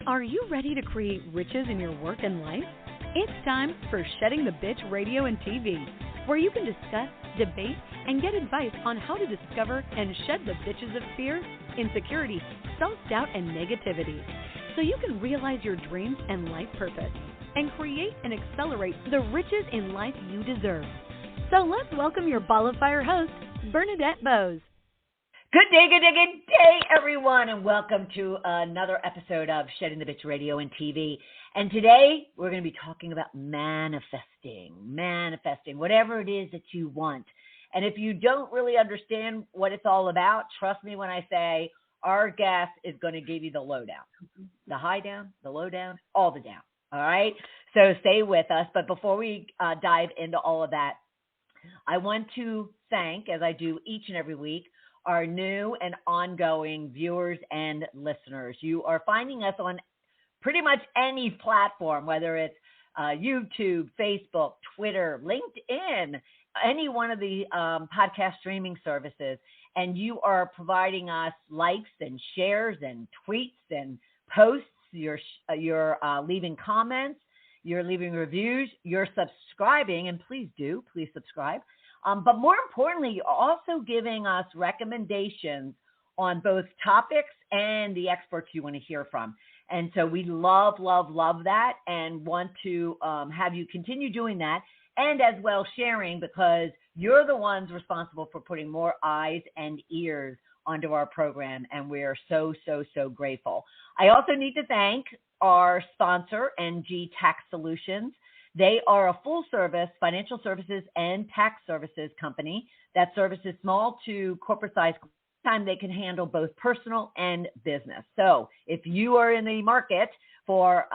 Are you ready to create riches in your work and life? It's time for Shedding the Bitch Radio and TV, where you can discuss, debate, and get advice on how to discover and shed the bitches of fear, insecurity, self-doubt, and negativity, so you can realize your dreams and life purpose and create and accelerate the riches in life you deserve. So let's welcome your ball of fire host, Bernadette Bose. Good day, everyone, and welcome to another episode of Shedding the Bitch Radio and TV. And today, we're going to be talking about manifesting, whatever it is that you want. And if you don't really understand what it's all about, trust me when I say our guest is going to give you the lowdown, the high down, the low down, all the down, all right? So stay with us. But before we dive into all of that, I want to thank, as I do each and every week, our new and ongoing viewers and listeners. You are finding us on pretty much any platform, whether it's YouTube, Facebook, Twitter, LinkedIn, any one of the podcast streaming services, and you are providing us likes and shares and tweets and posts. You're leaving comments, you're leaving reviews, you're subscribing, and please subscribe. But more importantly, you're also giving us recommendations on both topics and the experts you want to hear from. And so we love that and want to have you continue doing that, and as well sharing, because you're the ones responsible for putting more eyes and ears onto our program, and we are so grateful. I also need to thank our sponsor, NG Tax Solutions. They are a full-service financial services and tax services company that services small to corporate-sized time. They can handle both personal and business. So if you are in the market for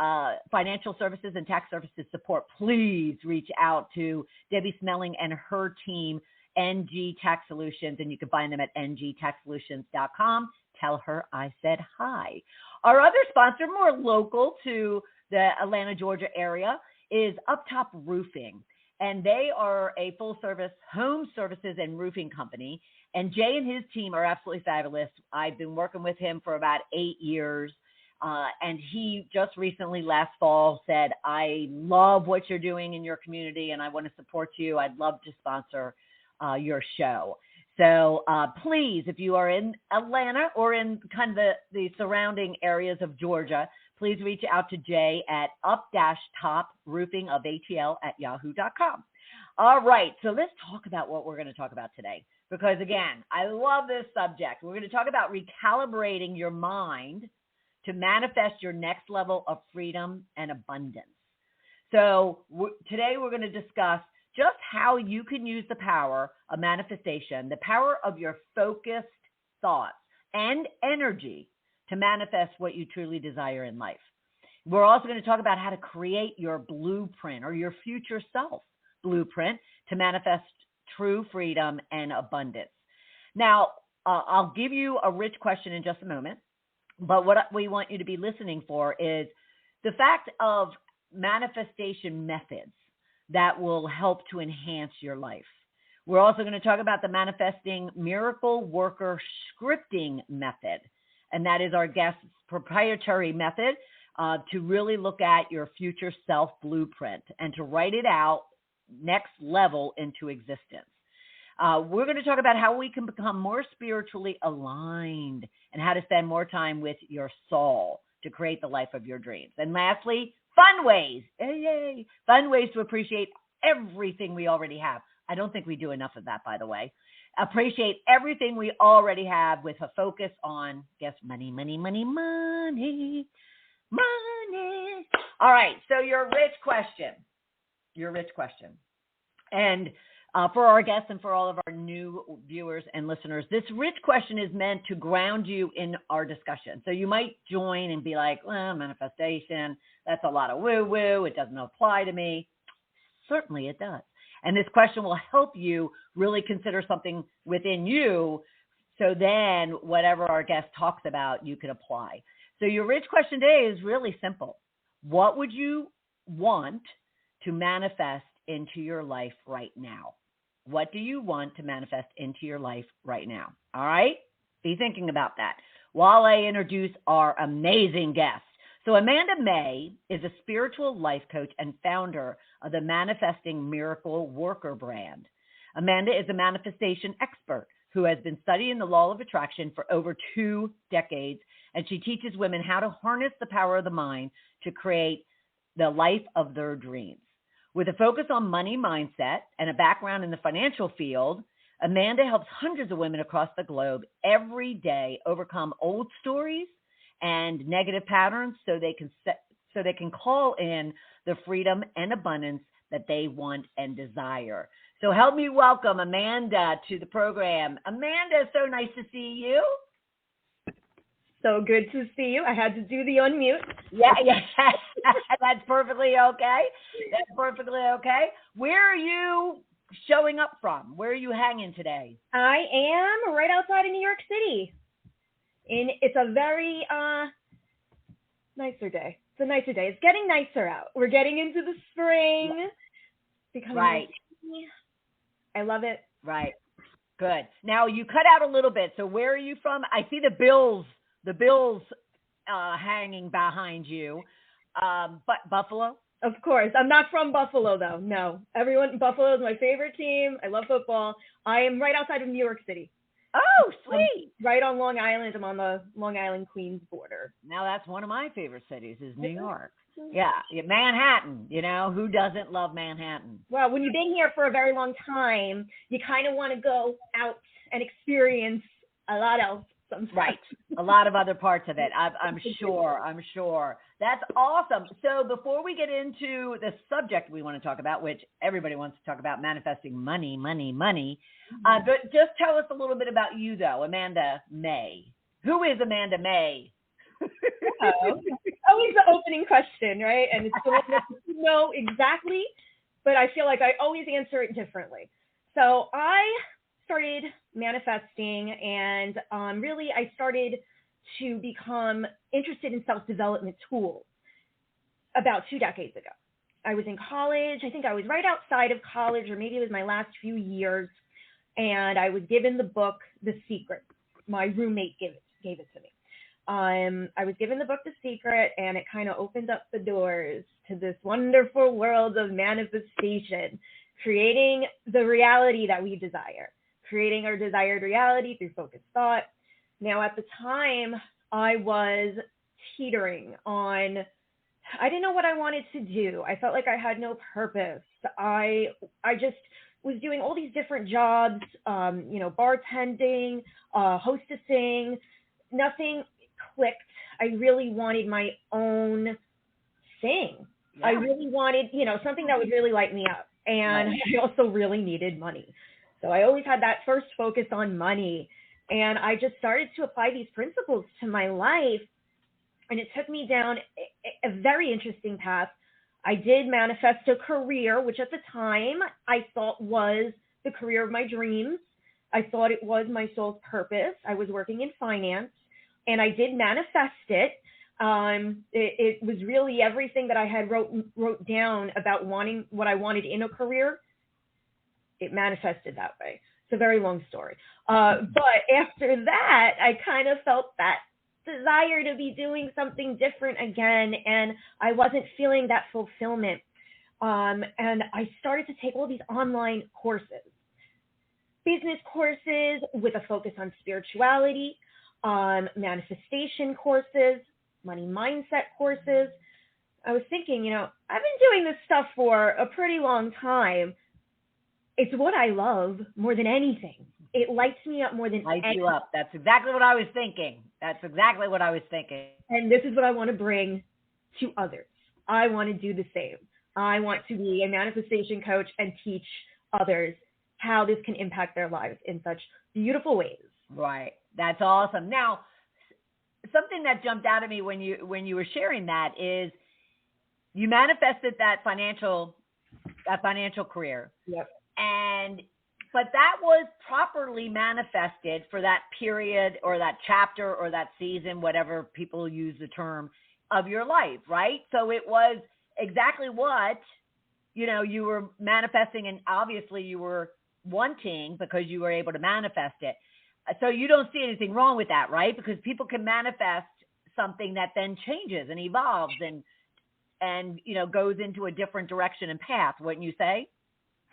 financial services and tax services support, please reach out to Debbie Smelling and her team, NG Tax Solutions, and you can find them at ngtaxsolutions.com. Tell her I said hi. Our other sponsor, more local to the Atlanta, Georgia area, is Up Top Roofing, and they are a full-service home services and roofing company, and Jay and his team are absolutely fabulous. I've been working with him for about 8 years, and he just recently, last fall, said, I love what you're doing in your community, and I want to support you. I'd love to sponsor your show. So please, if you are in Atlanta or in kind of the surrounding areas of Georgia, please reach out to Jay at up-top-roofing-of-ATL@yahoo.com. All right, so let's talk about what we're going to talk about today, because, again, I love this subject. We're going to talk about recalibrating your mind to manifest your next level of freedom and abundance. So today we're going to discuss just how you can use the power of manifestation, the power of your focused thoughts and energy to manifest what you truly desire in life. We're also going to talk about how to create your blueprint or your future self blueprint to manifest true freedom and abundance. Now, I'll give you a rich question in just a moment, but what we want you to be listening for is the fact of manifestation methods that will help to enhance your life. We're also going to talk about the manifesting miracle worker scripting method, and that is our guest's proprietary method to really look at your future self blueprint and to write it out next level into existence. We're going to talk about how we can become more spiritually aligned and how to spend more time with your soul to create the life of your dreams. And lastly, fun ways to appreciate everything we already have. I don't think we do enough of that, by the way. Appreciate everything we already have with a focus on, guess, money. All right, so your rich question. And for our guests and for all of our new viewers and listeners, this rich question is meant to ground you in our discussion. So you might join and be like, well, manifestation, that's a lot of woo-woo. It doesn't apply to me. Certainly it does. And this question will help you really consider something within you, so then whatever our guest talks about, you can apply. So your rich question today is really simple. What would you want to manifest into your life right now? What do you want to manifest into your life right now? All right? Be thinking about that while I introduce our amazing guest. So Amanda May is a spiritual life coach and founder of the Manifesting Miracle Worker brand. Amanda is a manifestation expert who has been studying the law of attraction for over 2 decades, and she teaches women how to harness the power of the mind to create the life of their dreams. With a focus on money mindset and a background in the financial field, Amanda helps hundreds of women across the globe every day overcome old stories and negative patterns so they can call in the freedom and abundance that they want and desire. So help me welcome Amanda to the program. Amanda, so nice to see you. So good to see you. I had to do the unmute. Yeah, that's perfectly okay. That's perfectly okay. Where are you showing up from? Where are you hanging today? I am right outside of New York City. It's a very nicer day. It's a nicer day. It's getting nicer out. We're getting into the spring. Becoming right. I love it. Right. Good. Now you cut out a little bit. So where are you from? I see the Bills hanging behind you. But Buffalo? Of course. I'm not from Buffalo, though. No. Buffalo is my favorite team. I love football. I am right outside of New York City. Oh, sweet. Right on Long Island. I'm on the Long Island-Queens border. Now, that's one of my favorite cities is New York. Yeah, Manhattan. You know, who doesn't love Manhattan? Well, when you've been here for a very long time, you kind of want to go out and experience a lot else. Sometimes. Right. A lot of other parts of it. I'm sure. That's awesome. So before we get into the subject we want to talk about, which everybody wants to talk about, manifesting money. But just tell us a little bit about you, though, Amanda May. Who is Amanda May? Always the opening question, right? And it's the one that you know exactly, but I feel like I always answer it differently. So I started manifesting, and really I started to become interested in self-development tools about 2 decades ago. I was in college. I think I was right outside of college, or maybe it was my last few years, and I was given the book, The Secret. My roommate gave it to me. I was given the book, The Secret, and it kind of opened up the doors to this wonderful world of manifestation, creating the reality that we desire, creating our desired reality through focused thought. Now, at the time, I was teetering on, I didn't know what I wanted to do. I felt like I had no purpose. I just was doing all these different jobs, bartending, hostessing, nothing clicked. I really wanted my own thing. Yeah. I really wanted, something that would really light me up. And I also really needed money. So I always had that first focus on money. And I just started to apply these principles to my life. And it took me down a very interesting path. I did manifest a career, which at the time I thought was the career of my dreams. I thought it was my soul's purpose. I was working in finance, and I did manifest it. It was really everything that I had wrote down about wanting what I wanted in a career. It manifested that way. It's a very long story. But after that, I kind of felt that desire to be doing something different again, and I wasn't feeling that fulfillment. And I started to take all these online courses, business courses with a focus on spirituality, manifestation courses, money mindset courses. I was thinking, I've been doing this stuff for a pretty long time. It's what I love more than anything. It lights me up more than anything. Lights you up. That's exactly what I was thinking. And this is what I want to bring to others. I want to do the same. I want to be a manifestation coach and teach others how this can impact their lives in such beautiful ways. Right. That's awesome. Now, something that jumped out at me when you were sharing that is you manifested that financial career. Yep. But that was properly manifested for that period or that chapter or that season, whatever people use the term, of your life, right? So it was exactly what, you were manifesting, and obviously you were wanting because you were able to manifest it. So you don't see anything wrong with that, right? Because people can manifest something that then changes and evolves and goes into a different direction and path, wouldn't you say?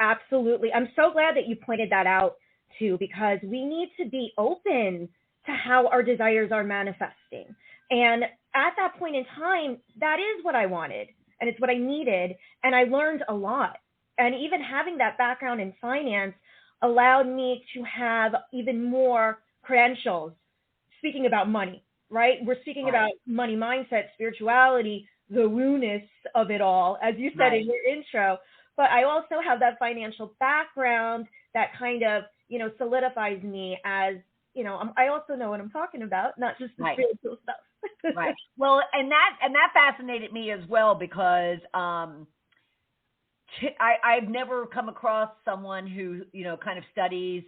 Absolutely. I'm so glad that you pointed that out too, because we need to be open to how our desires are manifesting. And at that point in time, that is what I wanted and it's what I needed. And I learned a lot. And even having that background in finance allowed me to have even more credentials speaking about money, right? We're speaking about money mindset, spirituality, the woo-ness of it all, as you said in your intro. But I also have that financial background that kind of, solidifies me as, I also know what I'm talking about, not just the spiritual stuff. Right. Well, and that fascinated me as well, because I've never come across someone who, kind of studies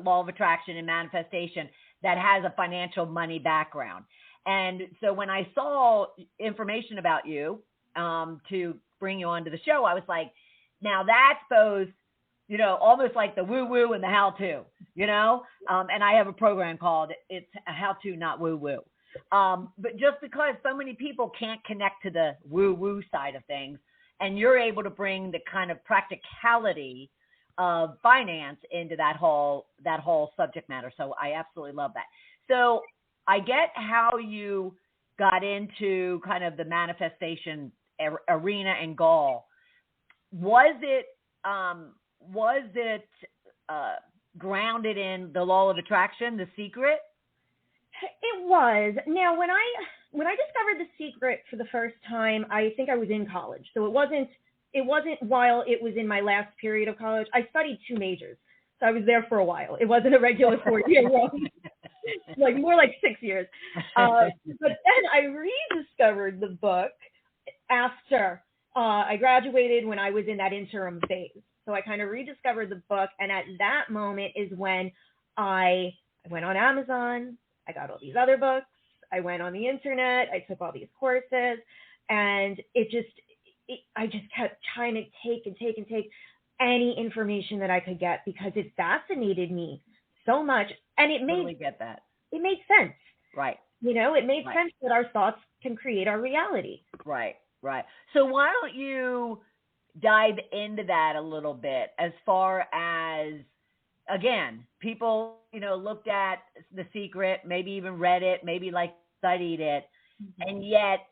law of attraction and manifestation that has a financial money background. And so when I saw information about you to bring you onto the show, I was like, now that's both, almost like the woo-woo and the how-to, and I have a program called It's a How-To, Not Woo-Woo. But just because so many people can't connect to the woo-woo side of things, and you're able to bring the kind of practicality of finance into that whole subject matter. So I absolutely love that. So I get how you got into kind of the manifestation arena and goal. Was it grounded in the law of attraction, The Secret? It was. Now, when I discovered The Secret for the first time, I think I was in college. So it wasn't while it was in my last period of college. I studied 2 majors, so I was there for a while. It wasn't a regular 4-year long, more like 6 years. But then I rediscovered the book after I graduated, when I was in that interim phase. So I kind of rediscovered the book, and at that moment is when I went on Amazon. I got all these other books. I went on the internet. I took all these courses, and I just kept trying to take any information that I could get, because it fascinated me so much. And it totally get that. It made sense. Right. It made sense that our thoughts can create our reality. Right. Right. So why don't you dive into that a little bit, as far as, again, people, looked at The Secret, maybe even read it, maybe studied it, and yet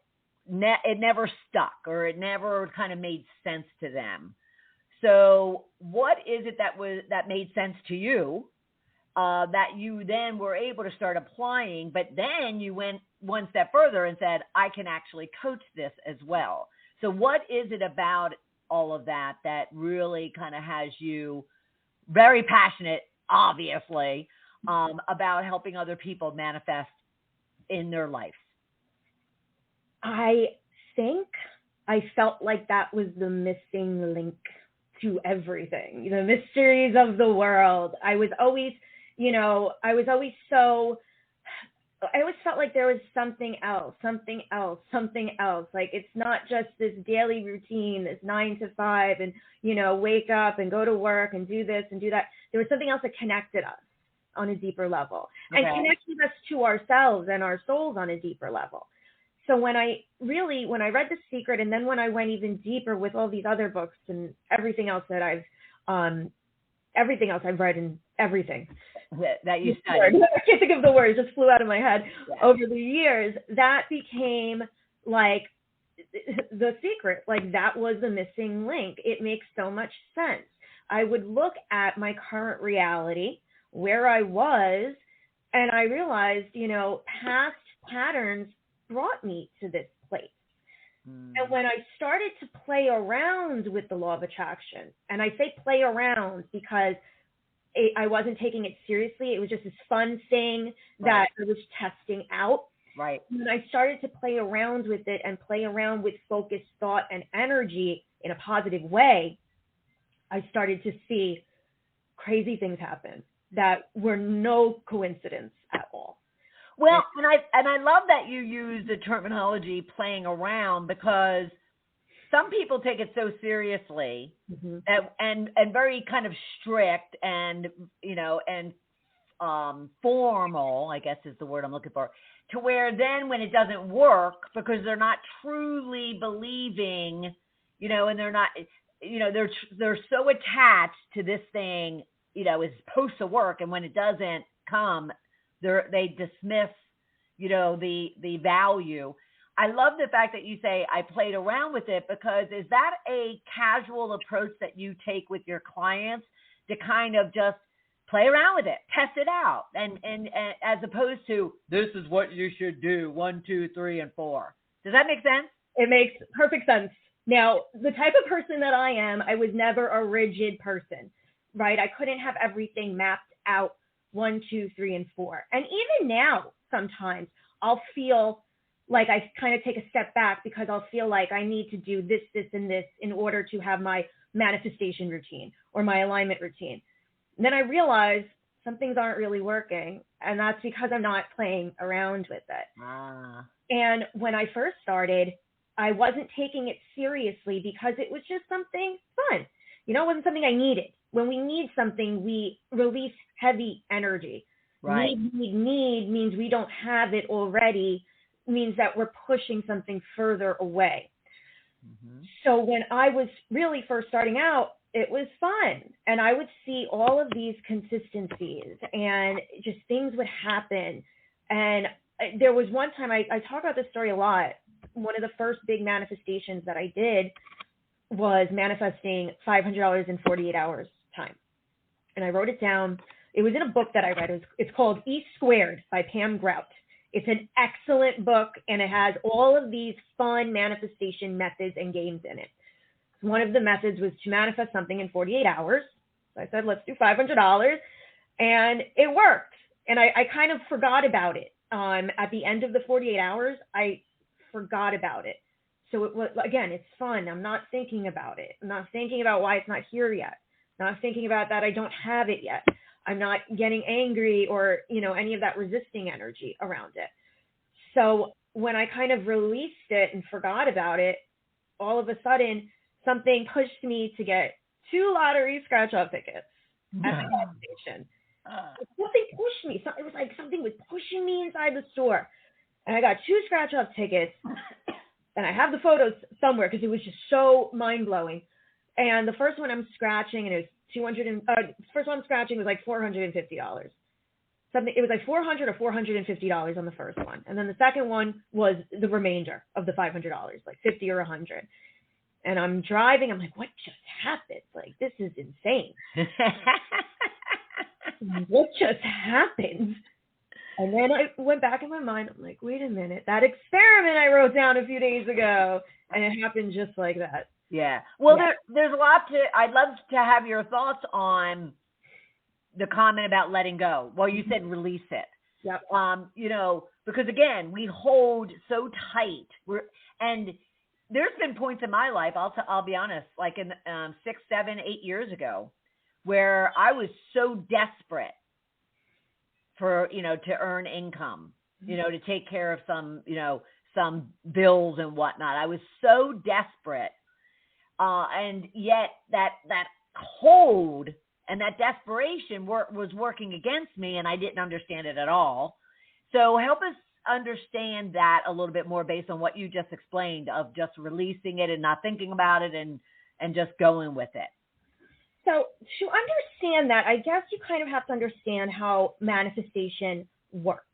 it never stuck, or it never kind of made sense to them. So what is it that made sense to you, that you then were able to start applying, but then you went one step further and said, I can actually coach this as well. So what is it about all of that really kind of has you very passionate, obviously, about helping other people manifest in their life? I think I felt like that was the missing link to everything, the mysteries of the world. I always felt like there was something else. Like, it's not just this daily routine, this 9 to 5 and, wake up and go to work and do this and do that. There was something else that connected us on a deeper level, and connected us to ourselves and our souls on a deeper level. So when I read The Secret, and then when I went even deeper with all these other books and everything else that I've read, and everything that you studied. I can't think of the words, just flew out of my head over the years. That became like The Secret. Like, that was the missing link. It makes so much sense. I would look at my current reality, where I was, and I realized, past patterns brought me to this place. And when I started to play around with the law of attraction, and I say play around because I wasn't taking it seriously. It was just this fun thing that I was testing out. Right. When I started to play around with it and play around with focused thought and energy in a positive way, I started to see crazy things happen that were no coincidence at all. Well, and I love that you use the terminology playing around, because some people take it so seriously, and very kind of strict and, and formal, I guess is the word I'm looking for, to where then when it doesn't work because they're not truly believing, and they're not, they're so attached to this thing, is supposed to work. And when it doesn't come, they dismiss, the value. I love the fact that you say I played around with it, because is that a casual approach that you take with your clients to kind of just play around with it, test it out, and as opposed to this is what you should do, 1, 2, 3, and 4. Does that make sense? It makes perfect sense. Now, the type of person that I am, I was never a rigid person, right? I couldn't have everything mapped out 1, 2, 3, and 4. And even now, sometimes I'll feel like I kind of take a step back because I'll feel like I need to do this, this, and this in order to have my manifestation routine or my alignment routine. And then I realize some things aren't really working, and that's because I'm not playing around with it. And when I first started, I wasn't taking it seriously because it was just something fun. It wasn't something I needed. When we need something, we release heavy energy. Right. Need means we don't have it already, means that we're pushing something further away. Mm-hmm. So when I was really first starting out, it was fun. And I would see all of these consistencies and just things would happen. And there was one time, I talk about this story a lot. One of the first big manifestations that I did was manifesting $500 in 48 hours time. And I wrote it down. It was in a book that I read. It's called E Squared by Pam Grout. It's an excellent book, and it has all of these fun manifestation methods and games in it. One of the methods was to manifest something in 48 hours. So I said, let's do $500, and it worked. And I kind of forgot about it. At the end of the 48 hours, I forgot about it. So it was, again, it's fun. I'm not thinking about it. I'm not thinking about why it's not here yet. I'm not thinking about that I don't have it yet. I'm not getting angry or, any of that resisting energy around it. So when I kind of released it and forgot about it, all of a sudden something pushed me to get 2 lottery scratch-off tickets at the gas station. Something pushed me. It was like something was pushing me inside the store. And I got 2 scratch-off tickets. And I have the photos somewhere because it was just so mind-blowing. And the first one I'm scratching, and it was first one I'm scratching was like $450. It was like $400 or $450 on the first one. And then the second one was the remainder of the $500, like $50 or $100. And I'm driving. I'm like, what just happened? Like, this is insane. What just happened? And then I went back in my mind. I'm like, wait a minute. That experiment I wrote down a few days ago. And it happened just like that. Yeah. Well, yeah. There's a lot I'd love to have your thoughts on the comment about letting go. Well, you said release it. Yep. Because again, we hold so tight. And there's been points in my life, I'll be honest, like in 6, 7, 8 years ago, where I was so desperate for, to earn income, to take care of some bills and whatnot. I was so desperate. And yet that hold and that desperation was working against me, and I didn't understand it at all. So help us understand that a little bit more based on what you just explained of just releasing it and not thinking about it and just going with it. So to understand that, I guess you kind of have to understand how manifestation works.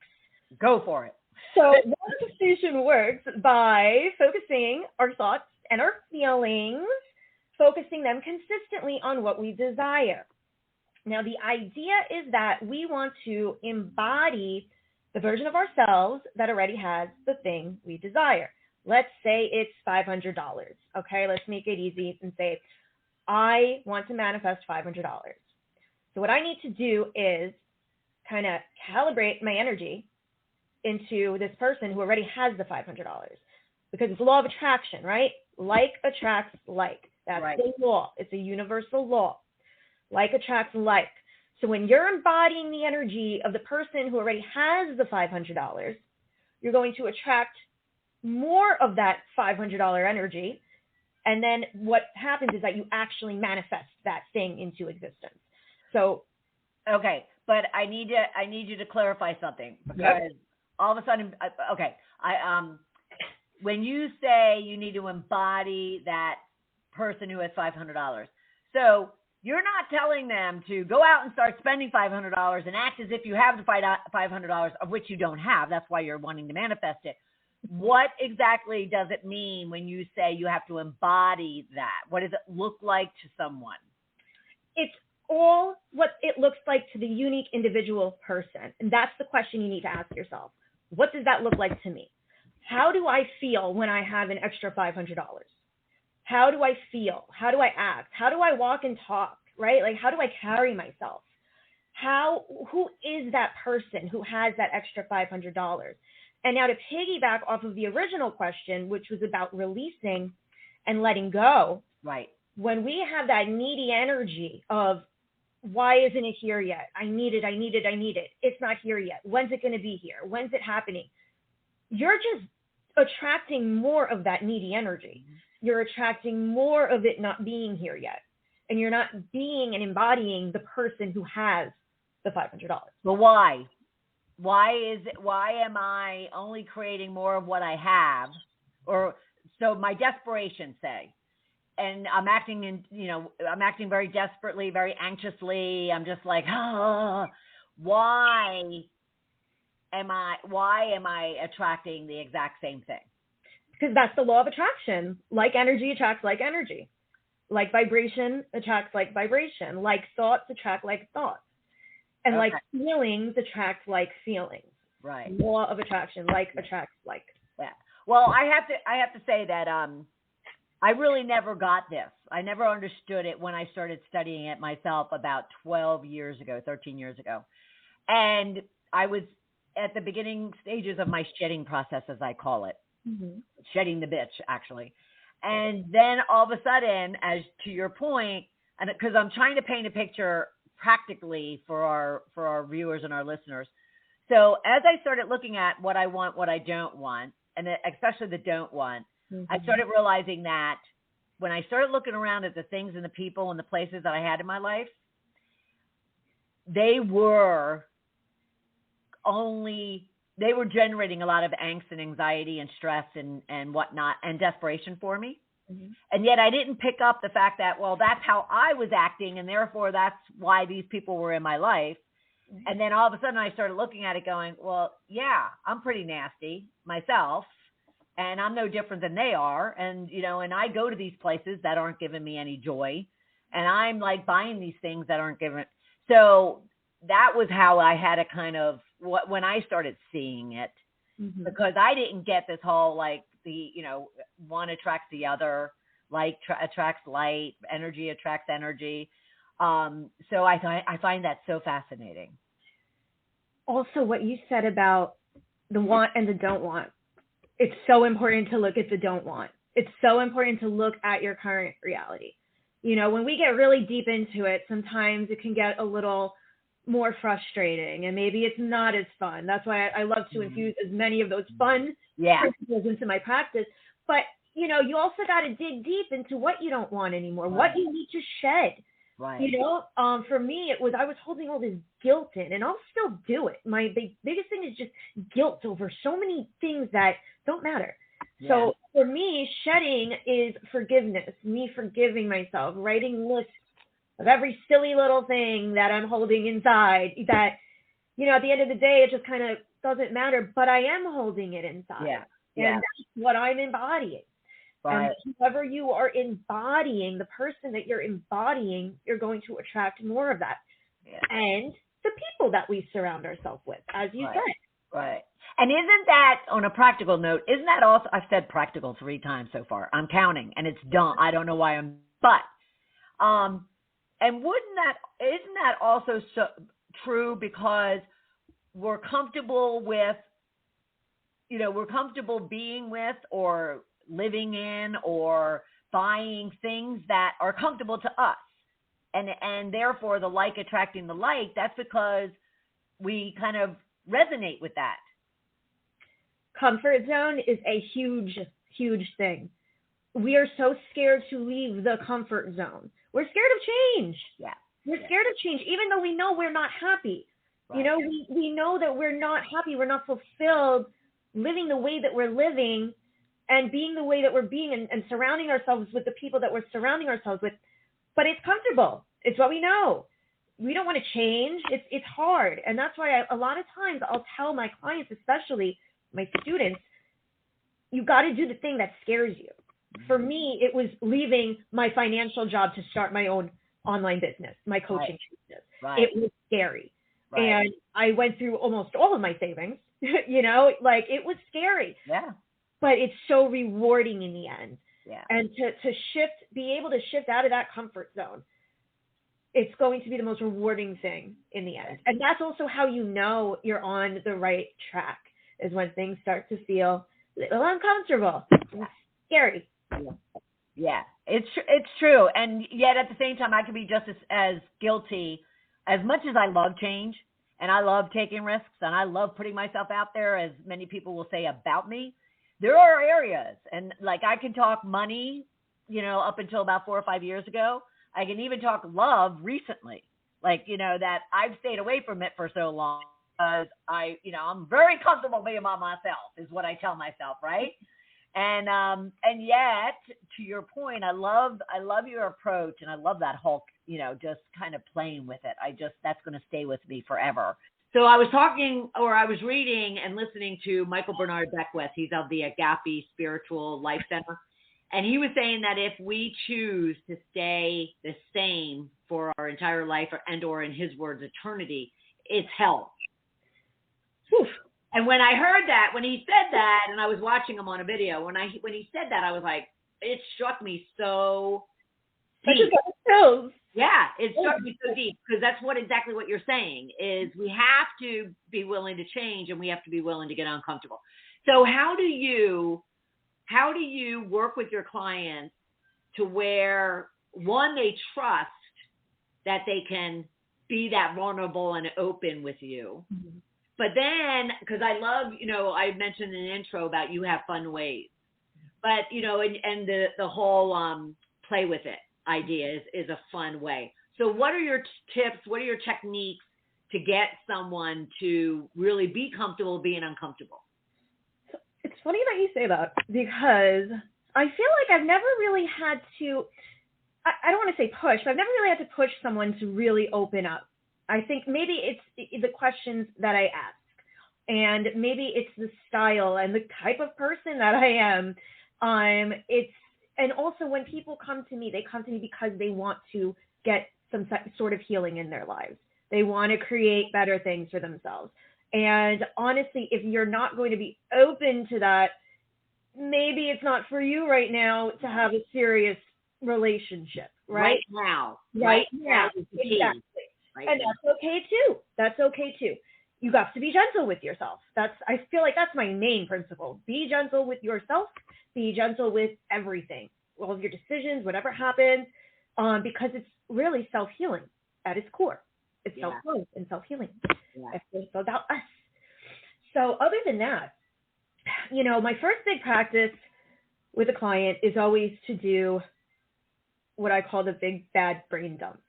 Go for it. So manifestation works by focusing our thoughts and our feelings, focusing them consistently on what we desire. Now, the idea is that we want to embody the version of ourselves that already has the thing we desire. Let's say it's $500. Okay, let's make it easy and say, I want to manifest $500. So what I need to do is kind of calibrate my energy into this person who already has the $500, because it's the law of attraction, right? Like attracts like. That's right. The law. It's a universal law. Like attracts like. So when you're embodying the energy of the person who already has the $500, you're going to attract more of that $500 energy. And then what happens is that you actually manifest that thing into existence. So, okay, but I need you to clarify something, because all of a sudden, okay, when you say you need to embody that person who has $500, so you're not telling them to go out and start spending $500 and act as if you have the $500 of which you don't have. That's why you're wanting to manifest it. What exactly does it mean when you say you have to embody that? What does it look like to someone? It's all what it looks like to the unique individual person. And that's the question you need to ask yourself. What does that look like to me? How do I feel when I have an extra $500? How do I feel? How do I act? How do I walk and talk, right? Like, how do I carry myself? Who is that person who has that extra $500? And now to piggyback off of the original question, which was about releasing and letting go. Right. When we have that needy energy of, why isn't it here yet? I need it. It's not here yet. When's it going to be here? When's it happening? You're just attracting more of that needy energy. You're attracting more of it not being here yet. And you're not being and embodying the person who has the $500. But why? Why am I only creating more of what I have? Or so my desperation, say, and I'm acting I'm acting very desperately, very anxiously. I'm just like, why am I attracting the exact same thing? Because that's the law of attraction. Like energy attracts like energy. Like vibration attracts like vibration. Like thoughts attract like thoughts. And like feelings attract like feelings. Right. Law of attraction, like attracts like. Yeah. Well, I have to say that I really never got this. I never understood it when I started studying it myself about 13 years ago. And I was at the beginning stages of my shedding process, as I call it. Mm-hmm. Shedding the bitch, actually. And then all of a sudden, as to your point, and because I'm trying to paint a picture practically for our viewers and our listeners. So as I started looking at what I want, what I don't want, and especially the don't want, mm-hmm. I started realizing that when I started looking around at the things and the people and the places that I had in my life, they were generating a lot of angst and anxiety and stress and whatnot and desperation for me. Mm-hmm. And yet I didn't pick up the fact that, well, that's how I was acting, and therefore that's why these people were in my life. Mm-hmm. And then all of a sudden I started looking at it going, well, yeah, I'm pretty nasty myself, and I'm no different than they are. And, and I go to these places that aren't giving me any joy, and I'm like buying these things that aren't giving. So that was how I had a kind of, when I started seeing it, mm-hmm. because I didn't get this whole, like, one attracts the other, light attracts light, energy attracts energy. So I find that so fascinating. Also, what you said about the want and the don't want, it's so important to look at the don't want. It's so important to look at your current reality. When we get really deep into it, sometimes it can get a little more frustrating, and maybe it's not as fun. That's why I love to infuse as many of those fun principles into my practice. But, you also got to dig deep into what you don't want anymore, what you need to shed. Right. For me, I was holding all this guilt in, and I'll still do it. My biggest thing is just guilt over so many things that don't matter. Yeah. So for me, shedding is forgiveness, me forgiving myself, writing lists of every silly little thing that I'm holding inside that, at the end of the day, it just kind of doesn't matter, but I am holding it inside. Yeah. And that's what I'm embodying. Right. And whoever you are embodying, the person that you're embodying, you're going to attract more of that. Yeah. And the people that we surround ourselves with, as you said. Right. And isn't that, on a practical note, isn't that also, I've said practical 3 times so far. I'm counting, and it's done. I don't know why and isn't that also true because we're comfortable with, we're comfortable being with or living in or buying things that are comfortable to us. And therefore the like attracting the like, that's because we kind of resonate with that. Comfort zone is a huge, huge thing. We are so scared to leave the comfort zone. We're scared of change. Yeah. We're scared of change, even though we know we're not happy. You know, we know that we're not happy, we're not fulfilled living the way that we're living and being the way that we're being and surrounding ourselves with the people that we're surrounding ourselves with. But it's comfortable. It's what we know. We don't want to change. It's hard. And that's why a lot of times I'll tell my clients, especially my students, you got to do the thing that scares you. For me, it was leaving my financial job to start my own online business, my coaching business. It was scary. And I went through almost all of my savings, you know, like it was scary. Yeah. But it's so rewarding in the end. Yeah. And to be able to shift out of that comfort zone, it's going to be the most rewarding thing in the end. And that's also how you know you're on the right track, is when things start to feel a little uncomfortable, scary. Yeah, it's true. And yet at the same time, I can be just as guilty. As much as I love change and I love taking risks and I love putting myself out there, as many people will say about me, there are areas, and like I can talk money, you know, up until about 4 or 5 years ago. I can even talk love recently, like, you know, that I've stayed away from it for so long because I'm very comfortable being by myself, is what I tell myself, right? And yet, to your point, I love your approach, and I love that whole, you know, just kind of playing with it. That's going to stay with me forever. So I was reading and listening to Michael Bernard Beckwith. He's of the Agape Spiritual Life Center. And he was saying that if we choose to stay the same for our entire life, or in his words, eternity, it's hell. Whew. And when I heard that, when he said that, and I was watching him on a video, when he said that, I was like, it struck me so deep. Yeah, it struck me so deep, because that's exactly what you're saying, is we have to be willing to change, and we have to be willing to get uncomfortable. So how do you work with your clients to where, one, they trust that they can be that vulnerable and open with you? Mm-hmm. But then, because I love, you know, I mentioned in the intro about you have fun ways, but, you know, and the whole play with it idea is a fun way. So what are your tips? What are your techniques to get someone to really be comfortable being uncomfortable? It's funny that you say that, because I feel like I've never really had to, I don't want to say push, but I've never really had to push someone to really open up. I think maybe it's the questions that I ask, and maybe it's the style and the type of person that I am. And also when people come to me, they come to me because they want to get some sort of healing in their lives. They want to create better things for themselves. And honestly, if you're not going to be open to that, maybe it's not for you right now to have a serious relationship, right? Right now. Exactly. Right. And that's okay too. That's okay too. You got to be gentle with yourself. I feel like that's my main principle. Be gentle with yourself. Be gentle with everything, all of your decisions, whatever happens, because it's really self-healing at its core. It's self-love and self-healing. Yeah. It's about us. So other than that, you know, my first big practice with a client is always to do what I call the big bad brain dump.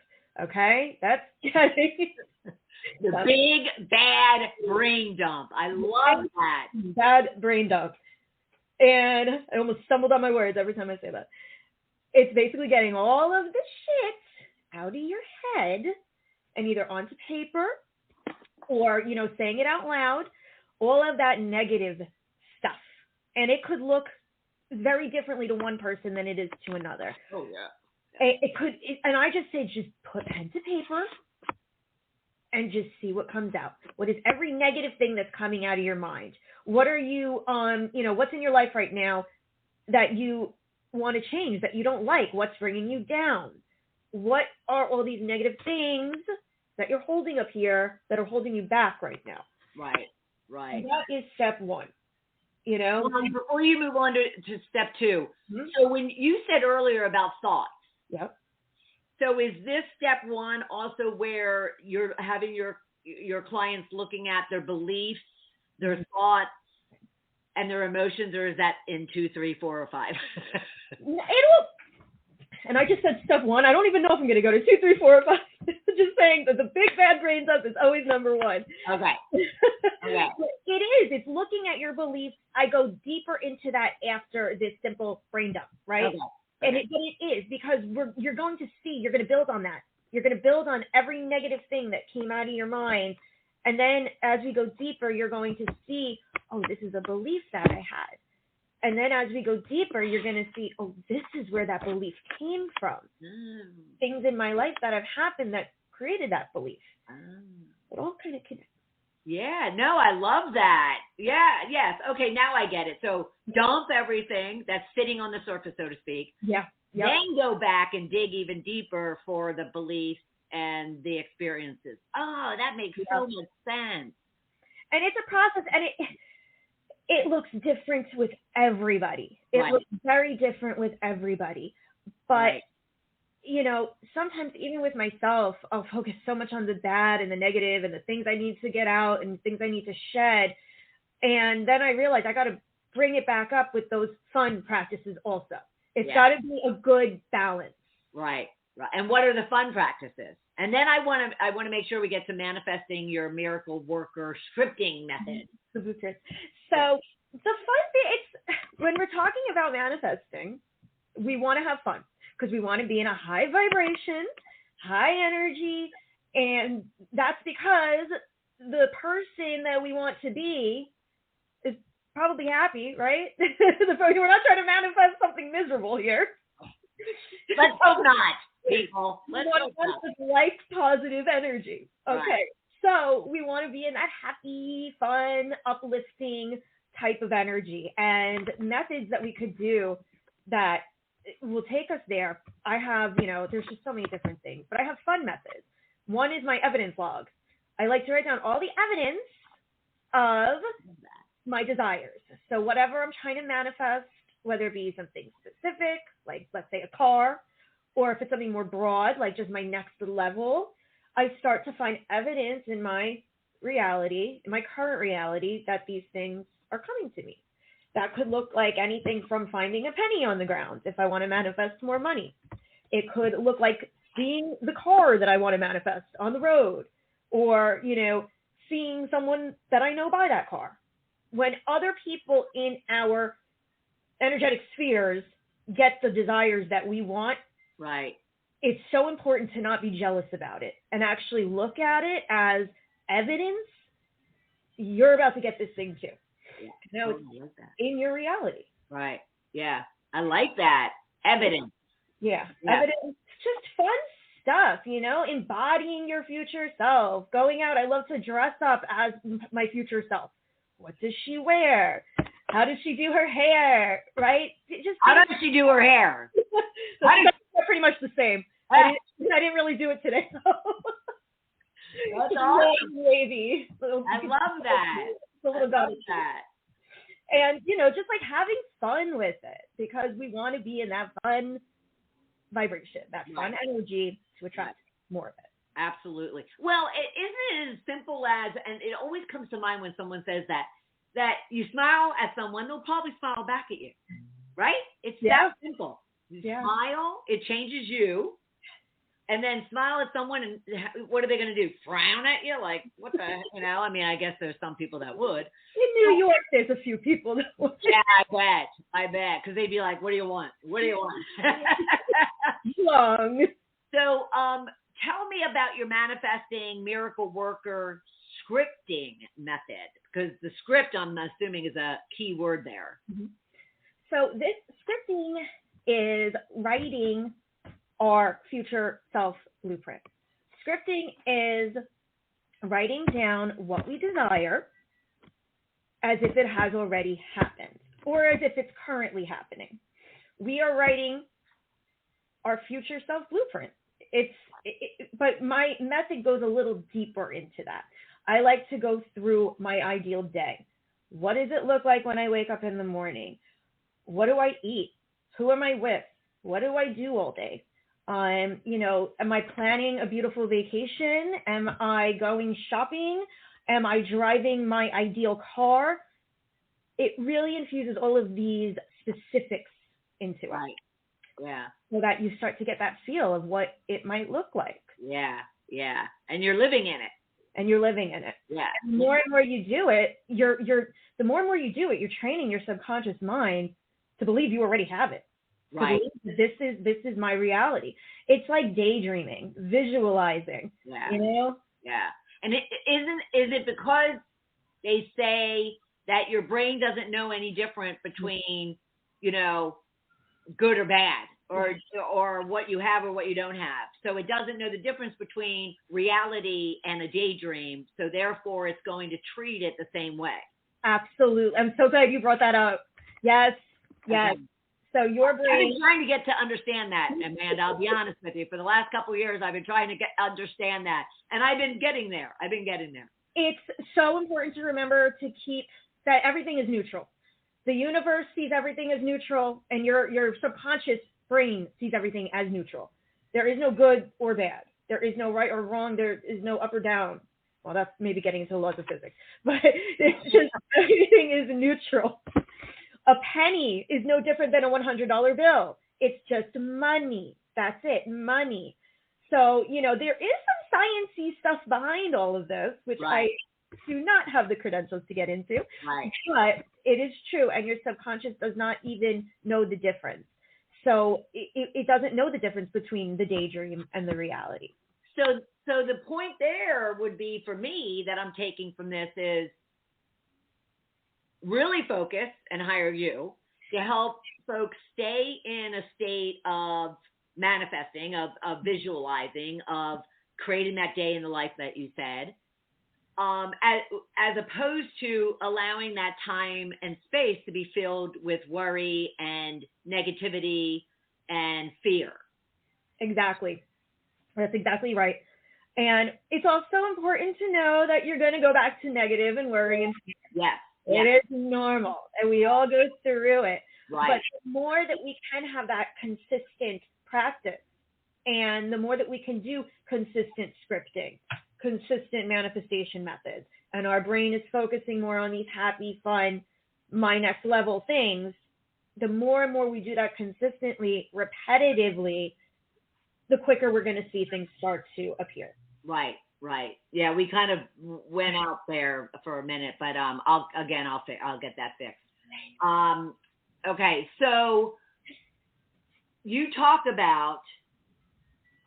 Okay? That's the big bad brain dump. I love that. Bad brain dump. And I almost stumbled on my words every time I say that. It's basically getting all of the shit out of your head and either onto paper or, you know, saying it out loud, all of that negative stuff. And it could look very differently to one person than it is to another. Oh, yeah. And I just say, just put pen to paper and just see what comes out. What is every negative thing that's coming out of your mind? What are you, what's in your life right now that you want to change, that you don't like? What's bringing you down? What are all these negative things that you're holding up here that are holding you back right now? Right. And that is step one. You know? Well, before you move on to step two, so when you said earlier about thoughts, yep. So is this step one also where you're having your clients looking at their beliefs, their thoughts, and their emotions, or is that in 2, 3, 4, or 5? And I just said step 1. I don't even know if I'm going to go to 2, 3, 4, or 5. Just saying that the big bad brain stuff is always number 1. Okay. Okay. It is. It's looking at your beliefs. I go deeper into that after this simple brain dump, right? Okay. But it is, because you're going to see, you're going to build on that. You're going to build on every negative thing that came out of your mind. And then as we go deeper, you're going to see, oh, this is a belief that I had. And then as we go deeper, you're going to see, oh, this is where that belief came from. Things in my life that have happened that created that belief. It all kind of connects. Yeah, no, I love that. Yeah, yes. Okay, now I get it. So dump everything that's sitting on the surface, so to speak. Yeah. Yep. Then go back and dig even deeper for the beliefs and the experiences. Oh, that makes so much sense. And it's a process, and it looks different with everybody. It looks very different with everybody. But, you know, sometimes even with myself, I'll focus so much on the bad and the negative and the things I need to get out and things I need to shed. And then I realize I got to bring it back up with those fun practices also. It's got to be a good balance. Right. And what are the fun practices? And then I want to make sure we get to manifesting your miracle worker scripting method. So the fun thing, it's when we're talking about manifesting, we want to have fun because we want to be in a high vibration, high energy, and that's because the person that we want to be is probably happy, right? We're not trying to manifest something miserable here. Let's hope not, people. Let's hope not. Life positive energy. Okay. Right. So we want to be in that happy, fun, uplifting type of energy, and methods that we could do that will take us there. I have, there's just so many different things, but I have fun methods. One is my evidence log. I like to write down all the evidence of my desires. So whatever I'm trying to manifest, whether it be something specific, like let's say a car, or if it's something more broad, like just my next level, I start to find evidence in my reality, in my current reality, that these things are coming to me. That could look like anything from finding a penny on the ground if I want to manifest more money. It could look like seeing the car that I want to manifest on the road, or, seeing someone that I know buy that car. When other people in our energetic spheres get the desires that we want, it's so important to not be jealous about it and actually look at it as evidence. You're about to get this thing too. Now it's in your reality. Right. Yeah. I like that. Evidence. Yeah. Evidence. Just fun stuff, embodying your future self, going out. I love to dress up as my future self. What does she wear? How does she do her hair? Right? How does she do her hair? They're pretty much the same. I didn't really do it today. That's awesome. Wavy. I love that. I love that. And, just like having fun with it, because we want to be in that fun vibration, that fun energy to attract more of it. Absolutely. Well, isn't it as simple as, and it always comes to mind when someone says that you smile at someone, they'll probably smile back at you, right? It's that simple. You smile, it changes you, and then smile at someone, and what are they going to do? Frown at you? Like, what the heck? I mean, I guess there's some people that would. In New York, there's a few people that would. Yeah, I bet. Because they'd be like, what do you want? What do you want? Long. So, tell me about your manifesting miracle worker scripting method, because the script, I'm assuming, is a key word there. Mm-hmm. So this scripting is writing our future self blueprint. Scripting is writing down what we desire as if it has already happened, or as if it's currently happening. We are writing our future self blueprint. But my method goes a little deeper into that. I like to go through my ideal day. What does it look like when I wake up in the morning? What do I eat? Who am I with? What do I do all day? Am I planning a beautiful vacation? Am I going shopping? Am I driving my ideal car? It really infuses all of these specifics into it. Yeah. So that you start to get that feel of what it might look like. Yeah. Yeah. And you're living in it. And you're living in it. Yeah. And the more and more you do it, the more and more you do it, you're training your subconscious mind to believe you already have it. Right. This is my reality. It's like daydreaming, visualizing. Yeah. You know? Yeah. And is it because they say that your brain doesn't know any different between, you know, good or bad, or what you have or what you don't have. So it doesn't know the difference between reality and a daydream. So therefore it's going to treat it the same way. Absolutely. I'm so glad you brought that up. Yes. Yes. Okay. So your brain. I've been trying to get to understand that, Amanda. I'll be honest with you. For the last couple of years, I've been trying to understand that, and I've been getting there. It's so important to remember to keep that everything is neutral. The universe sees everything as neutral, and your subconscious brain sees everything as neutral. There is no good or bad. There is no right or wrong. There is no up or down. Well, that's maybe getting into the laws of physics, but it's just everything is neutral. A penny is no different than a $100 bill. It's just money. That's it, money. So, you know, there is some sciencey stuff behind all of this, which right. I do not have the credentials to get into. Right. But it is true, and your subconscious does not even know the difference. So it doesn't know the difference between the daydream and the reality. So the point there would be, for me, that I'm taking from this is really focus and hire you to help folks stay in a state of manifesting, of visualizing, of creating that day in the life that you said, as opposed to allowing that time and space to be filled with worry and negativity and fear. Exactly. That's exactly right. And it's also important to know that you're going to go back to negative and worry and fear. Yes. It is normal, and we all go through it. Right. But the more that we can have that consistent practice, and the more that we can do consistent scripting, consistent manifestation methods, and our brain is focusing more on these happy, fun, my next level things, the more and more we do that consistently, repetitively, the quicker we're going to see things start to appear. Right. Right. Yeah, we kind of went out there for a minute, but I'll get that fixed. Okay, so you talked about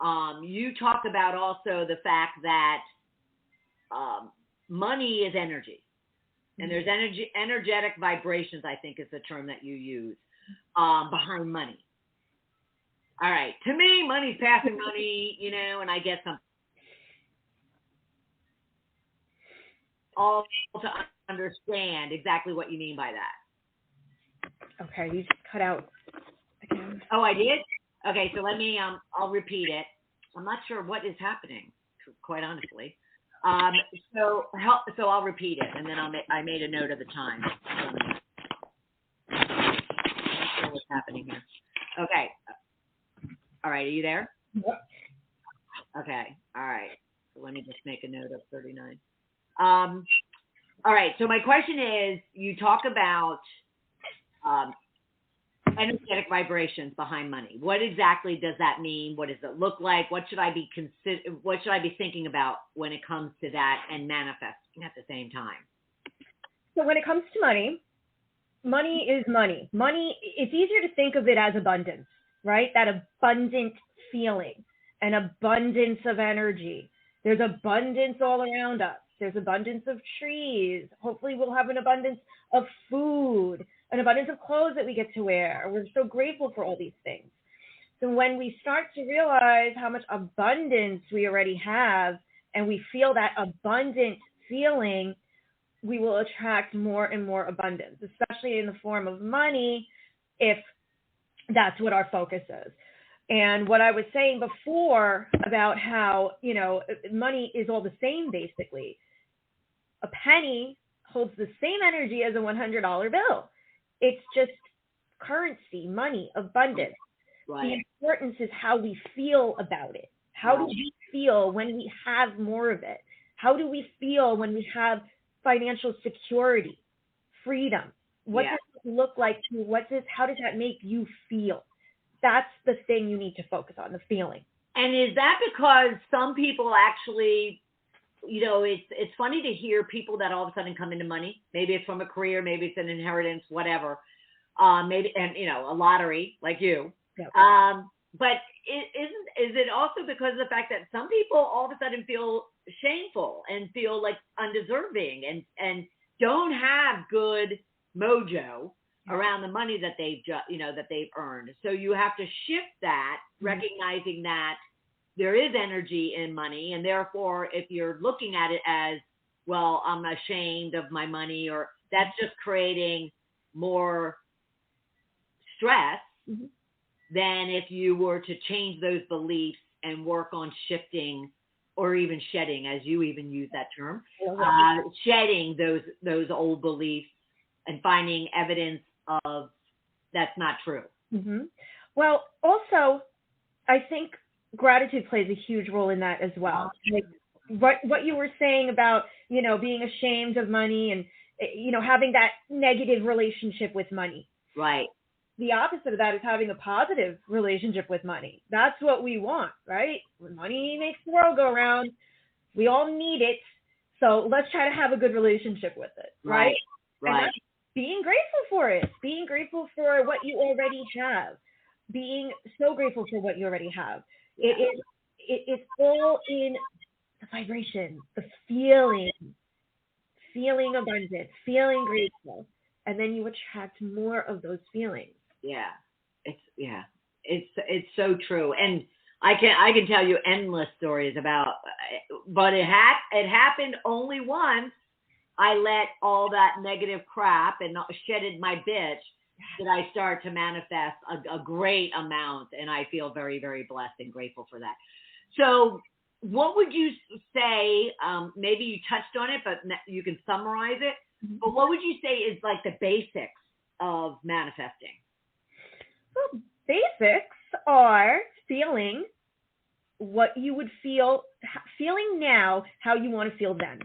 also the fact that money is energy, and there's energetic vibrations, I think is the term that you use, behind money. All right, to me, money's passing money, you know, and I get some. All to understand exactly what you mean by that. Okay, you just cut out again. Oh, I did? Okay, so let me, I'll repeat it. I'm not sure what is happening, quite honestly. So I'll repeat it, and then I made a note of the time. I'm not sure what's happening here. Okay. All right, are you there? Yep. Okay, all right. So let me just make a note of 39. All right. So my question is, you talk about energetic vibrations behind money. What exactly does that mean? What does it look like? What should I be thinking about when it comes to that and manifesting at the same time? So when it comes to money, money is money. Money, it's easier to think of it as abundance, right? That abundant feeling, an abundance of energy. There's abundance all around us. There's abundance of trees. Hopefully we'll have an abundance of food, an abundance of clothes that we get to wear. We're so grateful for all these things. So when we start to realize how much abundance we already have, and we feel that abundant feeling, we will attract more and more abundance, especially in the form of money, if that's what our focus is. And what I was saying before about how, you know, money is all the same, basically. A penny holds the same energy as a $100 bill. It's just currency, money, abundance. Right. The importance is how we feel about it. How do we feel when we have more of it? How do we feel when we have financial security, freedom? What does it look like to you? How does that make you feel? that's the thing you need to focus on, the feeling. And is that because some people actually, you know, it's funny to hear people that all of a sudden come into money. Maybe it's from a career, maybe it's an inheritance, whatever. Maybe, and you know, a lottery like you. Yep. But is it also because of the fact that some people all of a sudden feel shameful and feel like undeserving and don't have good mojo around the money that they've earned. So you have to shift that, recognizing that there is energy in money, and therefore if you're looking at it as, well, I'm ashamed of my money, or that's just creating more stress than if you were to change those beliefs and work on shifting, or even shedding, as you even use that term, shedding those old beliefs and finding evidence of that's not true. Well, also, I think gratitude plays a huge role in that as well. Like what you were saying about, you know, being ashamed of money and, you know, having that negative relationship with money. Right. The opposite of that is having a positive relationship with money. That's what we want, right? When money makes the world go around, we all need it. So let's try to have a good relationship with it, right? Right. And that's being grateful for it, being grateful for what you already have, being so grateful for what you already have. It's all in the vibration, the feeling abundant, feeling grateful, and then you attract more of those feelings. It's so true. And I can tell you endless stories about, but it happened only once. I let all that negative crap and shedded my bitch, that I start to manifest a great amount, and I feel very, very blessed and grateful for that. So what would you say, maybe you touched on it, but you can summarize it, but what would you say is like the basics of manifesting? Well, basics are feeling what you would feeling now, how you want to feel then.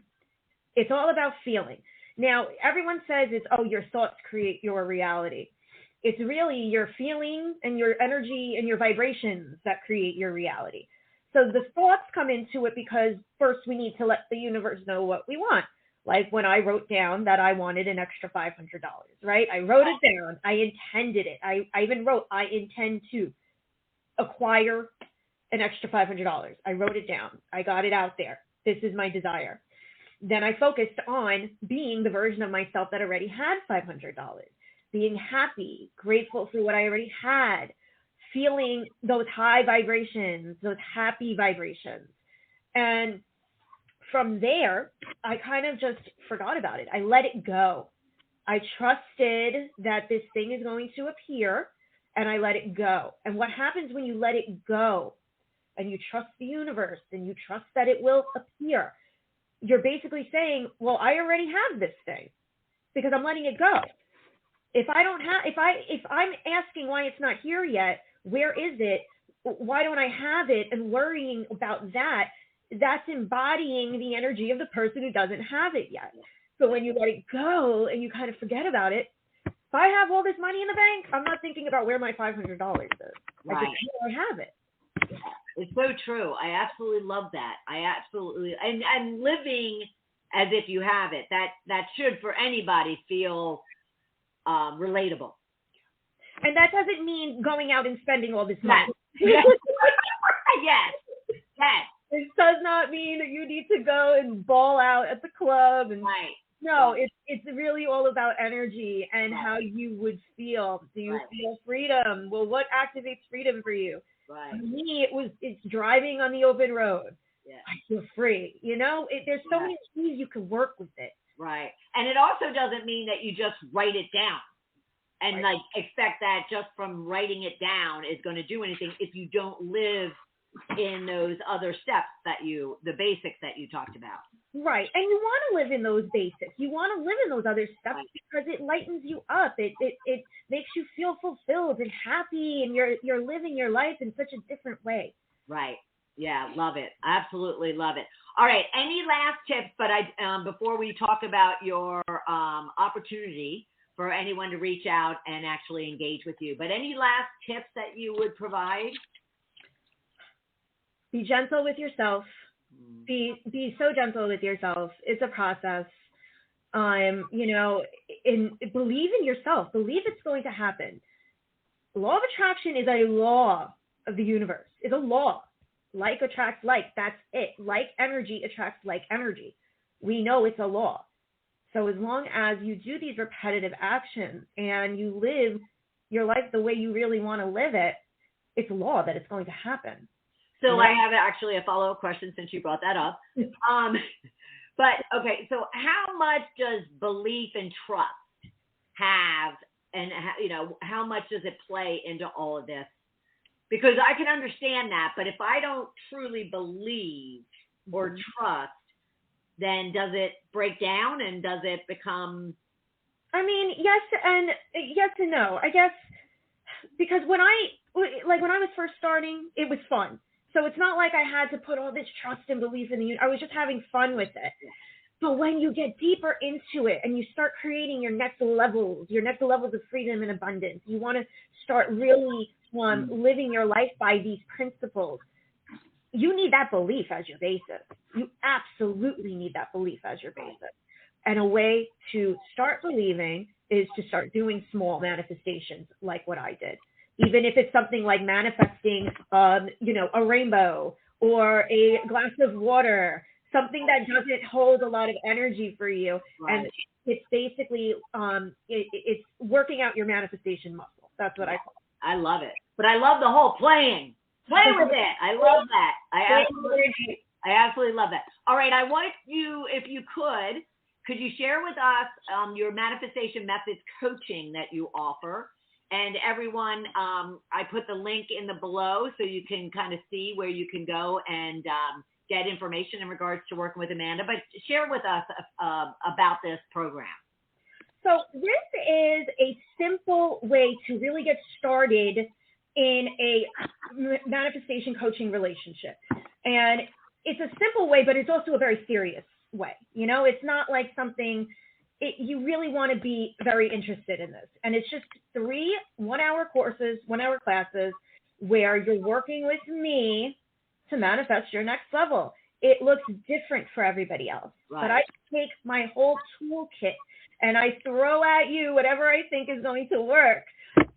It's all about feeling. Now, everyone says it's, oh, your thoughts create your reality. It's really your feeling and your energy and your vibrations that create your reality. So the thoughts come into it because first we need to let the universe know what we want. Like when I wrote down that I wanted an extra $500, right? I wrote it down. I intended it. I even wrote, I intend to acquire an extra $500. I wrote it down. I got it out there. This is my desire. Then I focused on being the version of myself that already had $500, being happy, grateful for what I already had, feeling those high vibrations, those happy vibrations. And from there, I kind of just forgot about it. I let it go. I trusted that this thing is going to appear, and I let it go. And what happens when you let it go and you trust the universe and you trust that it will appear? You're basically saying, well, I already have this thing because I'm letting it go. If I'm asking why it's not here yet, where is it? Why don't I have it? And worrying about that, that's embodying the energy of the person who doesn't have it yet. So when you let it go and you kind of forget about it, if I have all this money in the bank, I'm not thinking about where my $500 is. Right. I just know I have it. Yeah, it's so true. I absolutely love that. And living as if you have it, that should for anybody feel relatable. And that doesn't mean going out and spending all this money. Yes. It does not mean that you need to go and ball out at the club. And right. No, it's really all about energy and how you would feel. Do you feel freedom? Well, what activates freedom for you? Right. For me, it's driving on the open road. Yeah. I feel free. You know, there's so many ways you can work with it. Right. And it also doesn't mean that you just write it down and like expect that just from writing it down is going to do anything if you don't live in those other steps the basics that you talked about. Right. And you want to live in those basics. You want to live in those other steps because it lightens you up. It makes you feel fulfilled and happy, and you're living your life in such a different way. Right. Yeah. Love it. Absolutely love it. All right. Any last tips? But before we talk about your opportunity for anyone to reach out and actually engage with you. But any last tips that you would provide? Be gentle with yourself. Be so gentle with yourself. It's a process. You know, believe in yourself. Believe it's going to happen. Law of attraction is a law of the universe. It's a law. Like attracts like. That's it. Like energy attracts like energy. We know it's a law. So as long as you do these repetitive actions and you live your life the way you really want to live it, it's a law that it's going to happen. So I have actually a follow-up question since you brought that up. But okay, so how much does belief and trust have, and you know, how much does it play into all of this? Because I can understand that, but if I don't truly believe or trust, then does it break down and does it become? I mean, yes and no. I guess because when I was first starting, it was fun. So it's not like I had to put all this trust and belief in the universe. I was just having fun with it. But when you get deeper into it and you start creating your next levels of freedom and abundance, you want to start really living your life by these principles. You need that belief as your basis. You absolutely need that belief as your basis. And a way to start believing is to start doing small manifestations like what I did. Even if it's something like manifesting, you know, a rainbow or a glass of water, something that doesn't hold a lot of energy for you. Right. And it's basically, it's working out your manifestation muscle. That's what I call it. I love it. But I love the whole playing. Play with it. I love that. I absolutely love that. All right. I want you, if you could you share with us your manifestation methods coaching that you offer? And everyone, I put the link in the below so you can kind of see where you can go and get information in regards to working with Amanda. But share with us about this program. So this is a simple way to really get started in a manifestation coaching relationship. And it's a simple way, but it's also a very serious way. You know, it's not like something... you really want to be very interested in this. And it's just 3 one-hour courses, 1-hour classes where you're working with me to manifest your next level. It looks different for everybody else. Right. But I take my whole toolkit and I throw at you whatever I think is going to work.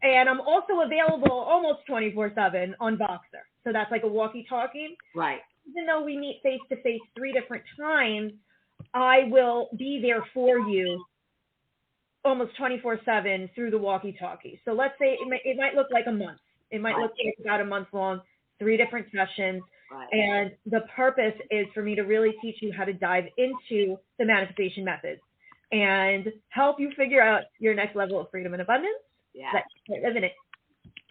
And I'm also available almost 24/7 on Voxer. So that's like a walkie-talkie. Right. Even though we meet face-to-face 3 different times, I will be there for you almost 24/7 through the walkie-talkie. So let's say it might look like a month. It might look like about a month long, 3 different sessions. Right. And the purpose is for me to really teach you how to dive into the manifestation methods and help you figure out your next level of freedom and abundance. Yeah. Let's live in it.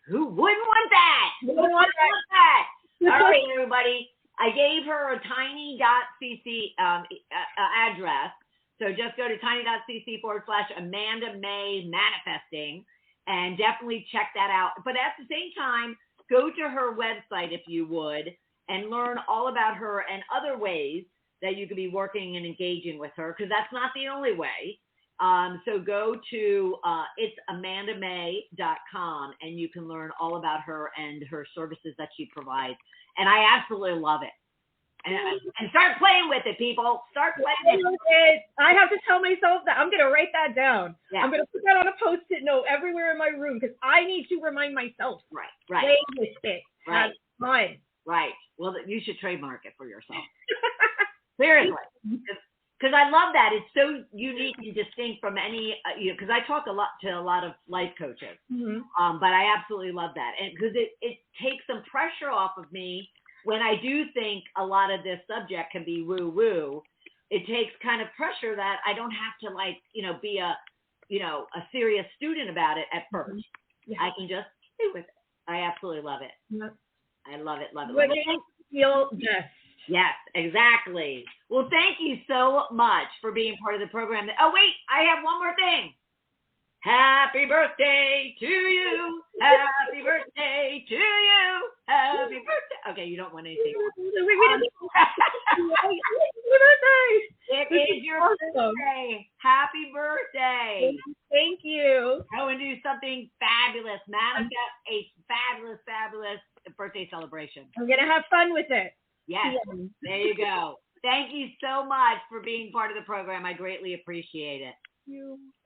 Who wouldn't want that? Who wouldn't want that? All right, everybody. I gave her a tiny.cc address. So just go to tiny.cc/Amanda May Manifesting and definitely check that out. But at the same time, go to her website if you would and learn all about her and other ways that you could be working and engaging with her, because that's not the only way. So go to it's.Amandamay.com and you can learn all about her and her services that she provides. And I absolutely love it. And start playing with it, people. Start playing with it. I have to tell myself that I'm going to write that down. Yeah. I'm going to put that on a Post-it note everywhere in my room because I need to remind myself. Right. Play with it. Right. Have fun. Right. Well, you should trademark it for yourself. Seriously. Because I love that. It's so unique and distinct from any, because I talk to a lot of life coaches. Mm-hmm. But I absolutely love that. And because it takes some pressure off of me when I do think a lot of this subject can be woo-woo. It takes kind of pressure that I don't have to be a serious student about it at first. Mm-hmm. Yeah. I can just play with it. I absolutely love it. Yep. I love it. Women feel best. Yes, exactly. Well, thank you so much for being part of the program. Oh, wait, I have one more thing. Happy birthday to you. Happy birthday to you. Happy birthday. Okay, you don't want anything. It is your birthday. Happy birthday. Thank you. Go and do something fabulous. Manifest a fabulous, fabulous birthday celebration. I'm going to have fun with it. Yes. There you go. Thank you so much for being part of the program. I greatly appreciate it.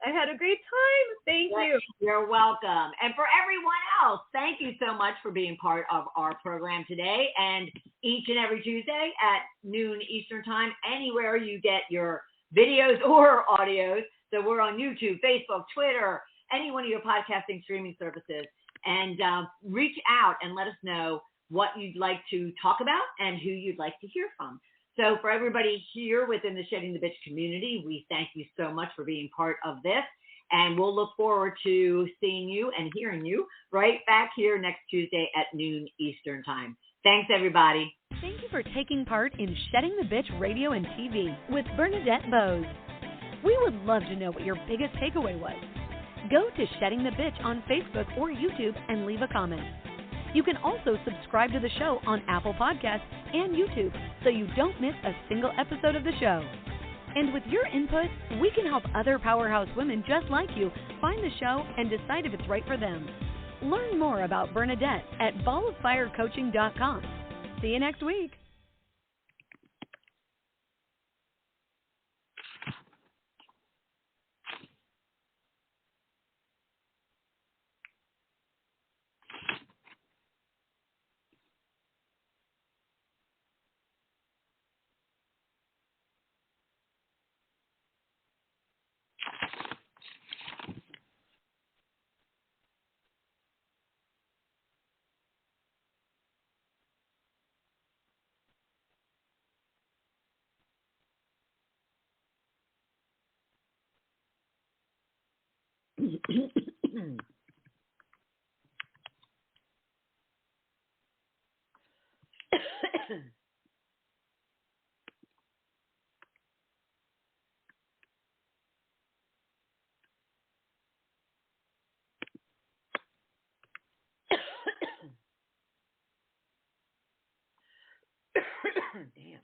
I had a great time. Thank you. You're welcome. And for everyone else, thank you so much for being part of our program today. And each and every Tuesday at noon Eastern time, anywhere you get your videos or audios. So we're on YouTube, Facebook, Twitter, any one of your podcasting streaming services. And reach out and let us know what you'd like to talk about and who you'd like to hear from. So for everybody here within the Shedding the Bitch community, we thank you so much for being part of this. And we'll look forward to seeing you and hearing you right back here next Tuesday at noon Eastern time. Thanks, everybody. Thank you for taking part in Shedding the Bitch Radio and TV with Bernadette. We would love to know what your biggest takeaway was. Go to Shedding the Bitch on Facebook or YouTube and leave a comment. You can also subscribe to the show on Apple Podcasts and YouTube so you don't miss a single episode of the show. And with your input, we can help other powerhouse women just like you find the show and decide if it's right for them. Learn more about Bernadette at balloffirecoaching.com. See you next week. Damn.